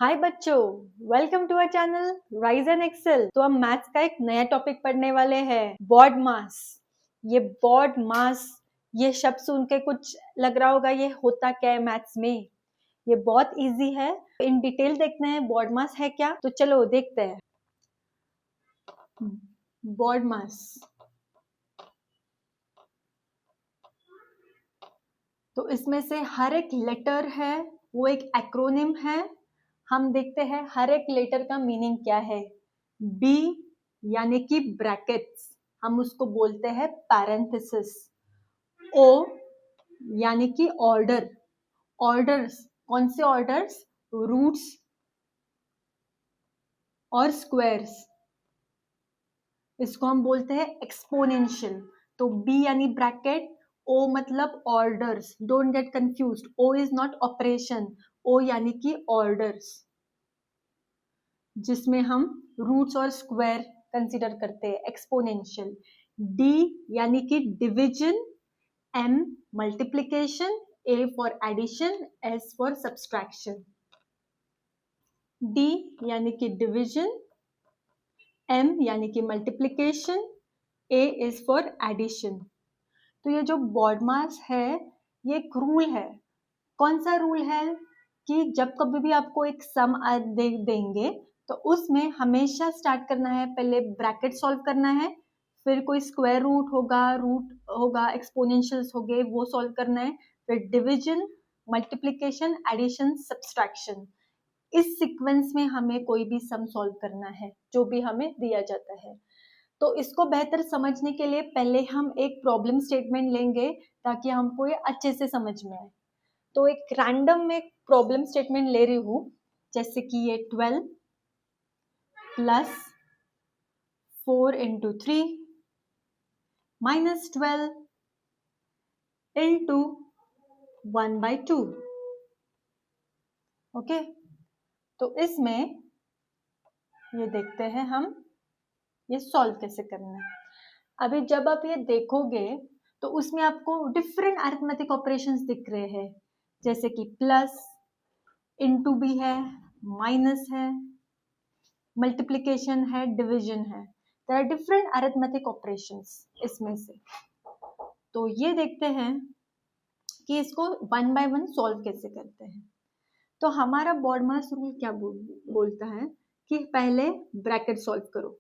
हाय बच्चों, welcome to our channel rise and excel. तो हम मैथ्स का एक नया टॉपिक पढ़ने वाले हैं, बॉड मास। ये बॉड मास, ये शब्द सुन के कुछ लग रहा होगा ये होता क्या है मैथ्स में। ये बहुत इजी है। इन डिटेल देखते हैं बॉड मास है क्या। तो चलो देखते हैं बॉड मास। तो इसमें से हर एक लेटर है वो एक एक्रोनिम है। हम देखते हैं हर एक लेटर का मीनिंग क्या है। बी यानी कि ब्रैकेट्स, हम उसको बोलते हैं पैरेंथेसिस। ओ यानी कि ऑर्डर, ऑर्डर्स कौन से ऑर्डर्स, रूट्स और स्क्वायर्स, इसको हम बोलते हैं एक्सपोनेंशियल। तो बी यानी ब्रैकेट, ओ मतलब orders, don't get confused, O is not operation, O यानी कि ऑर्डर्स जिसमें हम रूट्स और स्क्वायर कंसीडर करते हैं, एक्सपोनेंशियल। डी यानी कि division, M multiplication, A for addition, S for subtraction. D यानी कि डिवीजन, एम यानी कि multiplication, A is for addition. तो ये जो बॉड मास है ये एक रूल है। कौन सा रूल है कि जब कभी भी आपको एक सम देंगे तो उसमें हमेशा स्टार्ट करना है, पहले ब्रैकेट सॉल्व करना है, फिर कोई स्क्वायर रूट होगा, एक्सपोनेंशियल्स हो गए वो सॉल्व करना है, फिर डिवीजन, मल्टीप्लिकेशन, एडिशन, सब्सट्रैक्शन। इस सीक्वेंस में हमें कोई भी सम सॉल्व करना है जो भी हमें दिया जाता है। तो इसको बेहतर समझने के लिए पहले हम एक प्रॉब्लम स्टेटमेंट लेंगे ताकि हमको ये अच्छे से समझ में आए। तो एक रैंडम में प्रॉब्लम स्टेटमेंट ले रही हूँ, जैसे कि ये 12 plus 4 into 3 minus 12 into 1/2। Okay, तो इसमें ये देखते हैं हम ये सॉल्व कैसे करना है। अभी जब आप ये देखोगे तो उसमें आपको डिफरेंट अरिथमेटिक ऑपरेशंस दिख रहे हैं, जैसे कि प्लस, इनटू भी है, माइनस है, मल्टीप्लिकेशन है, डिवीजन है। There are different arithmetic operations इसमें से। तो ये देखते हैं कि इसको वन बाय वन सॉल्व कैसे करते हैं। तो हमारा बॉड मास रूल क्या बोलता है कि पहले ब्रैकेट सॉल्व करो।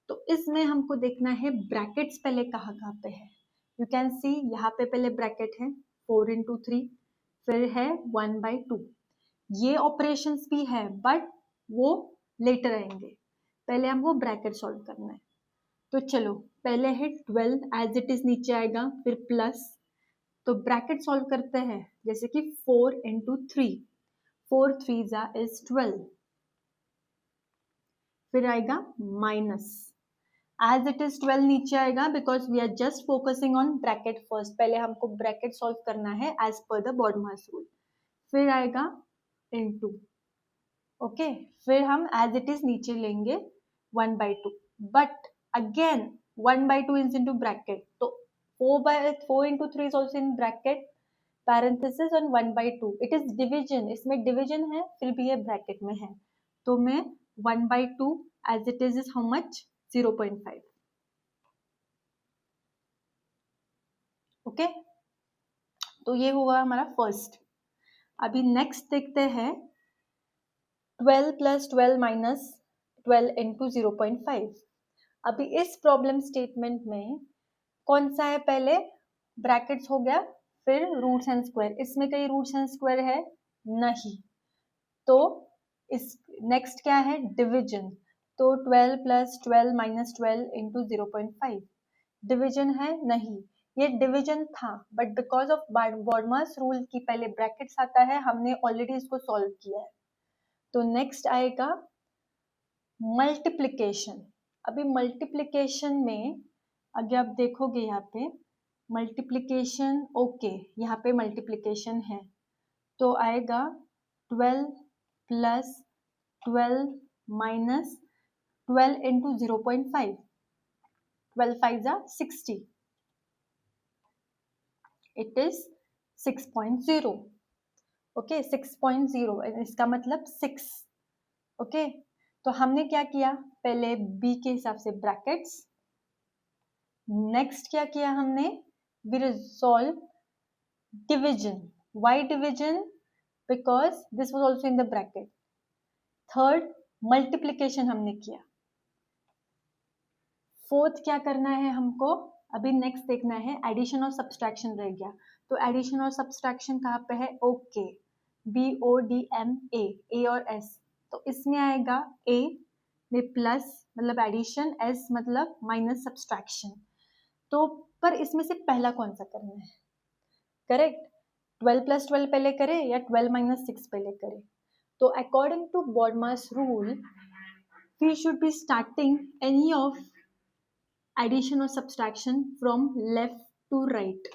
तो इसमें हमको देखना है ब्रैकेट्स पहले कहाँ कहाँ पे है। यू कैन सी यहाँ पे पहले ब्रैकेट है 4 इंटू 3, फिर है 1/2। ये ऑपरेशंस भी है बट वो लेटर आएंगे, पहले हमको ब्रैकेट सॉल्व करना है। तो चलो पहले है 12 एज इट इज नीचे आएगा, फिर प्लस, तो ब्रैकेट सॉल्व करते हैं, जैसे कि 4 इंटू 3, 4 3 इज 12, फिर आएगा माइनस, एज इट इज 12 नीचे आएगा because we are just focusing on bracket first, पहले हमको ब्रैकेट सॉल्व करना है as per the baud mass rule. फिर आएगा इनटू, ओके, फिर हम एज इट इज नीचे लेंगे 1/2, but again 1/2 is into bracket, तो 4 into 3 is also in bracket parenthesis और 1/2 इट इज डिवीजन, इसमें डिवीजन है फिर भी ये ब्रैकेट में है। तो मैं 1/2 as it is how much, 0.5। Okay, तो ये हुआ हमारा फर्स्ट। अभी नेक्स्ट देखते हैं 12 प्लस 12 माइनस 12 इंटू 0.5। अभी इस प्रॉब्लम स्टेटमेंट में कौन सा है, पहले ब्रैकेट्स हो गया, फिर रूट्स एंड स्क्वायर, इसमें कई रूट्स एंड स्क्वायर है नहीं, तो इस नेक्स्ट क्या है, डिवीजन। तो 12 प्लस 12 माइनस 12 इंटू 0.5, डिवीजन है नहीं, ये डिवीजन था but because of BODMAS rule की पहले ब्रैकेट्स आता है, हमने ऑलरेडी इसको सॉल्व किया है। तो नेक्स्ट आएगा मल्टीप्लिकेशन। अभी मल्टीप्लिकेशन में अगर आप देखोगे यहाँ पे मल्टीप्लिकेशन, ओके यहाँ पे मल्टीप्लिकेशन है, तो आएगा 12 प्लस 12 माइनस 12 इंटू 0.5, 12 5 जा 60, इट इज 6.0। ओके 6.0, इसका मतलब 6 ओके, तो हमने क्या किया, पहले b के हिसाब से ब्रैकेट्स, नेक्स्ट क्या किया हमने, we resolve division, why division, because this was also in the bracket. Third multiplication हमने किया। फोर्थ क्या करना है हमको, अभी नेक्स्ट देखना है, एडिशन और सब्सट्रैक्शन रह गया। तो एडिशन और सब्सट्रैक्शन कहाँ पे है, ओके, BODMA, ए और एस, तो इसमें आएगा ए में प्लस मतलब एडिशन, एस मतलब माइनस सब्सट्रैक्शन। तो पर इसमें से पहला कौन सा करना है, करेक्ट, 12 + 12 पहले करें या 12 - 6 पहले करें। तो according to BODMAS rule we should be starting any of addition or subtraction from left to right.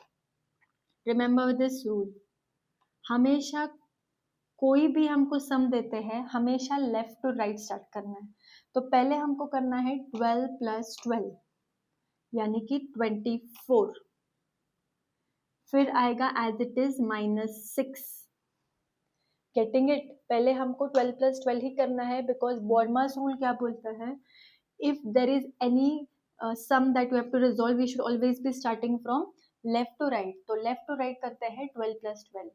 Remember this rule. हमेशा कोई भी हमको सम देते हैं हमेशा लेफ्ट टू राइट स्टार्ट करना है। तो पहले हमको करना है 12 + 12 यानी कि 24, फिर आएगा as it is -6। Getting it, पहले हमको 12 + 12 ही करना है बिकॉज बॉडमास रूल क्या बोलता है, if there is any sum that you have to resolve we should always be starting from left to right। तो left to right करते हैं 12 + 12,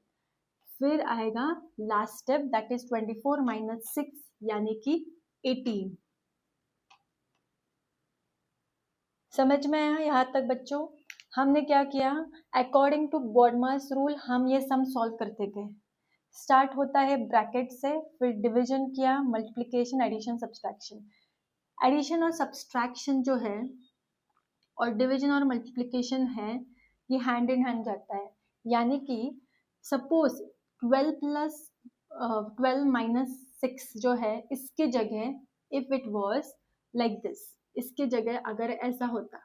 फिर आएगा लास्ट स्टेप दैट इज 24 - 6 यानी कि 18। समझ में आया यहाँ तक बच्चों? हमने क्या किया, अकॉर्डिंग टू बॉडमास रूल हम ये सम सॉल्व करते गए। स्टार्ट होता है ब्रैकेट से, फिर डिवीजन किया, मल्टीप्लिकेशन, एडिशन, सब्सट्रैक्शन। एडिशन और सब्सट्रैक्शन जो है और डिवीजन और मल्टीप्लिकेशन है ये हैंड इन हैंड जाता है। यानी कि सपोज 12 + 12 - 6 जो है इसके जगह if it was like this, इसके जगह अगर ऐसा होता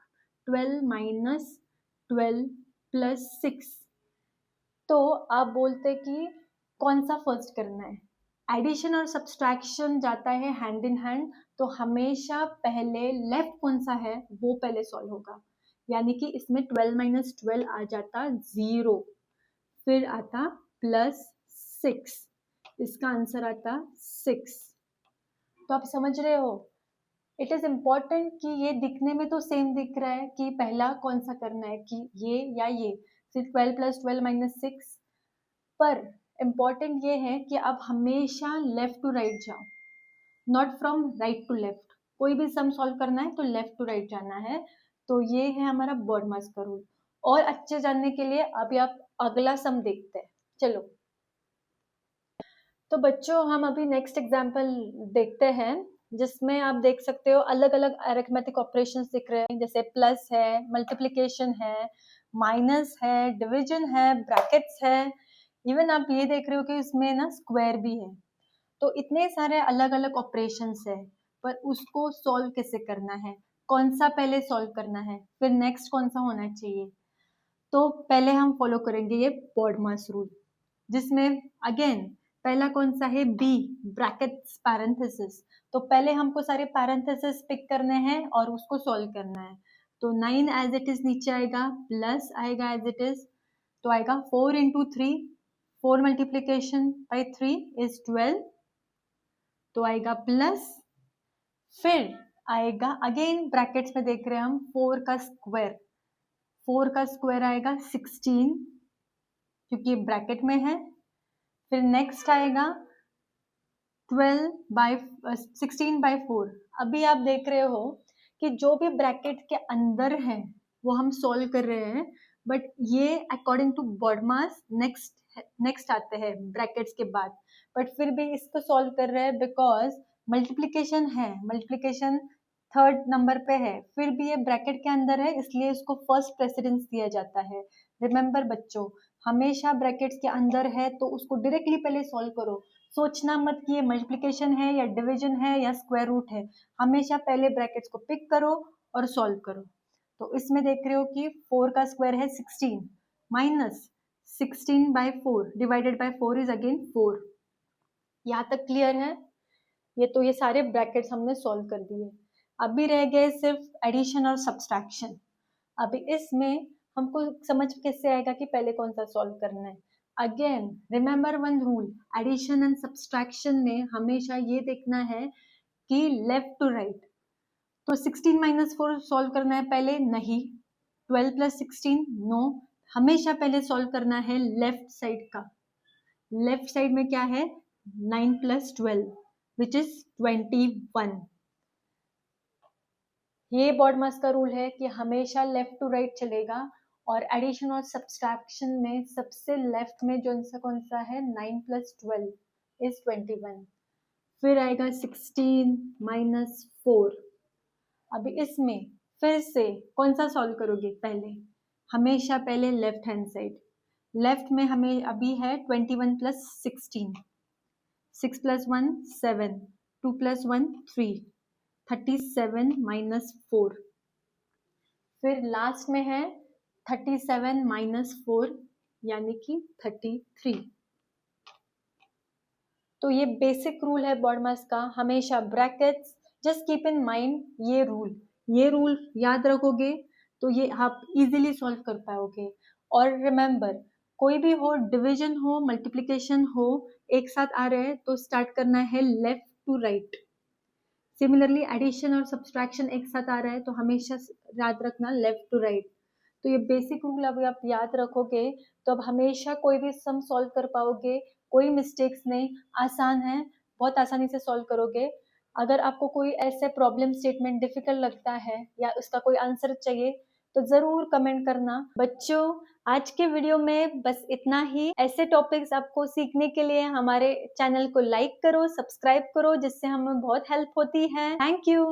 12 - 12 + 6, तो आप बोलते कि कौन सा फर्स्ट करना है। एडिशन और सब्सट्रैक्शन जाता है हैंड इन हैंड, तो हमेशा पहले लेफ्ट कौन सा है वो पहले सॉल्व होगा। यानी कि इसमें 12 - 12 आ जाता 0, फिर आता +6, इसका आंसर आता 6। तो आप समझ रहे हो, इट इज इम्पॉर्टेंट कि ये दिखने में तो सेम दिख रहा है कि पहला कौन सा करना है कि ये या ये, सिर्फ 12 + 12 - 6, पर इम्पॉर्टेंट ये है कि आप हमेशा लेफ्ट टू राइट जाओ, not from right to left. कोई भी सम सॉल्व करना है तो लेफ्ट टू राइट जाना है। तो ये है हमारा बॉडमास का रूल। और अच्छे जानने के लिए अभी आप अगला सम देखते हैं। चलो, तो बच्चों हम अभी नेक्स्ट एग्जाम्पल देखते हैं जिसमें आप देख सकते हो अलग अलग अरिथमेटिक ऑपरेशंस दिख रहे हैं, जैसे प्लस है, मल्टीप्लिकेशन है, माइनस है, डिवीजन है, ब्रैकेट्स है, इवन आप ये देख रहे हो कि इसमें ना स्क्वायर भी है। तो इतने सारे अलग अलग ऑपरेशंस है, पर उसको सॉल्व कैसे करना है, कौन सा पहले सॉल्व करना है, फिर नेक्स्ट कौन सा होना चाहिए। तो पहले हम फॉलो करेंगे ये बॉडमास रूल, जिसमें अगेन पहला कौन सा है, बी, ब्रैकेट्स पैरेंथेसिस। तो पहले हमको सारे पैरेंथेसिस पिक करने हैं और उसको सॉल्व करना है। तो 9 एज इट इज नीचे आएगा, प्लस आएगा एज इट इज, तो आएगा 4 × 3, 4 मल्टीप्लीकेशन बाई 3 इज 12, तो आएगा प्लस, फिर आएगा अगेन ब्रैकेट्स में देख रहे हैं हम 4 का स्क्वायर, 4 का स्क्वायर आएगा 16 क्योंकि ब्रैकेट में है। फिर नेक्स्ट आएगा 16/4। अभी आप देख रहे हो कि जो भी ब्रैकेट के अंदर है वो हम सॉल्व कर रहे हैं, बट ये अकॉर्डिंग टू बॉडमास नेक्स्ट आते हैं ब्रैकेट्स के बाद, बट फिर भी इसको सॉल्व कर रहे हैं बिकॉज मल्टीप्लिकेशन है, मल्टीप्लिकेशन थर्ड नंबर पे है, फिर भी ये ब्रैकेट के अंदर है इसलिए इसको फर्स्ट प्रेसिडेंस दिया जाता है। रिमेंबर बच्चों, हमेशा ब्रैकेट्स के अंदर है तो उसको डायरेक्टली पहले सॉल्व करो, सोचना मत कि ये मल्टीप्लिकेशन है या डिवीजन है या स्क्वायर रूट है, हमेशा पहले ब्रैकेट्स को पिक करो और सॉल्व करो। तो इसमें देख रहे हो कि 4 का स्क्वायर है 16 minus 16/4 divided by 4 is again 4। यहाँ तक क्लियर है? ये तो ये सारे ब्रैकेट्स हमने सॉल्व कर दिए। अभी रह गए सिर्फ एडिशन और सब्सट्रैक्शन। अभी इसमें हमको समझ कैसे आएगा कि पहले कौन सा सॉल्व करना है। Again remember one rule, addition and subtraction में हमेशा ये देखना है कि लेफ्ट टू राइट। तो 16 माइनस 4 सॉल्व करना है पहले, नहीं। 12 प्लस 16, नो। हमेशा पहले सॉल्व करना है लेफ्ट साइड का। लेफ्ट साइड में क्या है, 9 प्लस 12 विच इज 21। ये बॉडमास का रूल है कि हमेशा लेफ्ट टू राइट चलेगा, और एडिशन और सब्सट्रैक्शन में सबसे लेफ्ट में जो कौन सा है, 9 प्लस 12 इज 21। फिर आएगा 16 माइनस 4। अभी इसमें फिर से कौन सा सॉल्व करोगे, पहले हमेशा पहले लेफ्ट हैंड साइड। लेफ्ट में हमें अभी है 21 प्लस 16, 6 प्लस 1 7, 2 प्लस 1 3, 37 माइनस 4। फिर लास्ट में है 37 माइनस 4 यानी कि 33। तो ये बेसिक रूल है बॉडमास का, हमेशा brackets, just keep in mind ये रूल याद रखोगे तो ये आप इजीली सॉल्व कर पाओगे। और रिमेंबर, कोई भी हो, डिवीजन हो, मल्टीप्लिकेशन हो, एक साथ आ रहे हैं तो स्टार्ट करना है left to right. Similarly addition और सब्सट्रैक्शन एक साथ आ रहा है तो हमेशा याद रखना लेफ्ट टू राइट। तो ये बेसिक रूल अभी आप याद रखोगे तो अब हमेशा कोई भी सम सॉल्व कर पाओगे, कोई मिस्टेक्स नहीं, आसान है, बहुत आसानी से सॉल्व करोगे। अगर आपको कोई ऐसे प्रॉब्लम स्टेटमेंट डिफिकल्ट लगता है या उसका कोई आंसर चाहिए तो जरूर कमेंट करना। बच्चों, आज के वीडियो में बस इतना ही। ऐसे टॉपिक्स आपको सीखने के लिए हमारे चैनल को लाइक करो, सब्सक्राइब करो, जिससे हमें बहुत हेल्प होती है। Thank you.